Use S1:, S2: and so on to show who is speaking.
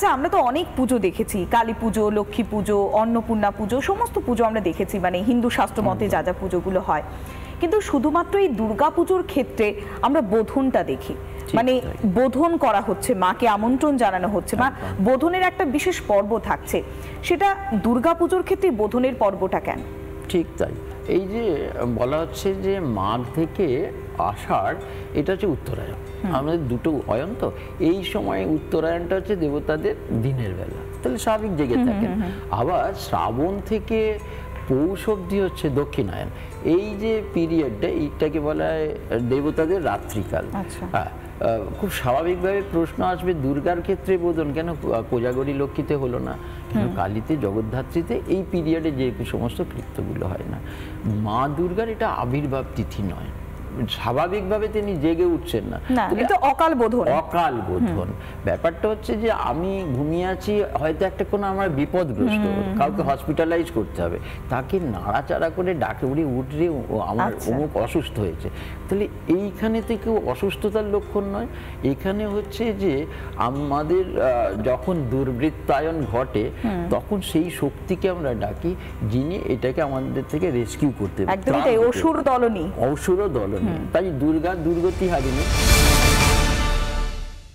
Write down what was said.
S1: আচ্ছা, আমরা তো অনেক পুজো দেখেছি, কালী পুজো, লক্ষ্মী পুজো, অন্নপূর্ণা পুজো, সমস্ত পুজো আমরা দেখেছি, মানে হিন্দু শাস্ত্র মতে যা যা পুজোগুলো হয়। কিন্তু শুধুমাত্র এই দুর্গা পুজোর ক্ষেত্রে আমরা বোধনটা দেখি, মানে বোধন করা হচ্ছে, মাকে আমন্ত্রণ জানানো হচ্ছে, বা বোধনের একটা বিশেষ পর্ব থাকছে। সেটা দুর্গা পুজোর ক্ষেত্রে বোধনের পর্বটা কেন?
S2: ঠিক তাই, এই যে বলা হচ্ছে যে মাঘ থেকে আষাঢ়, এটা হচ্ছে উত্তরায়ণ, আমাদের দুটো অয়ন, তো এই সময় উত্তরায়ণটা হচ্ছে দেবতাদের দিনের বেলা, তাহলে স্বাভাবিক জেগে থাকেন। আবার শ্রাবণ থেকে পৌষ অবধি হচ্ছে দক্ষিণায়ন, এই যে পিরিয়ডটা, এইটাকে বলা হয় দেবতাদের রাত্রিকাল। হ্যাঁ, খুব স্বাভাবিকভাবে প্রশ্ন আসবে দুর্গার ক্ষেত্রে বোধন কেন কোজাগরী লক্ষ্মীতে হলো না, কেন কালীতে, জগদ্ধাত্রীতে এই পিরিয়ডে যে সমস্ত কৃত্যগুলো হয় না। মা দুর্গার এটা আবির্ভাব তিথি নয়, স্বাভাবিকভাবে তিনি জেগে উঠছেন না,
S1: এটা অকাল বোধন।
S2: অকাল বোধন ব্যাপারটা হচ্ছে যে আমি ঘুমিয়ে আছি, হয়তো একটা কোনো আমার বিপদগ্রস্ত, কাউকে হসপিটালাইজ করতে হবে, তাকে নাড়াচাড়া করে ডাকে উড়ে উঠে আমার অমুক অসুস্থ হয়েছে, তাহলে এইখানে থেকে অসুস্থতার লক্ষণ নয়, এখানে হচ্ছে যে আমাদের যখন দুর্বৃত্তায়ন ঘটে তখন সেই শক্তিকে আমরা ডাকি, যিনি এটাকে আমাদের থেকে রেস্কিউ করতে পারেন,
S1: একদমই তাই, অসুর দলনী,
S2: অসুর দলনী। তাই দুর্গা দুর্গতি হারিনি।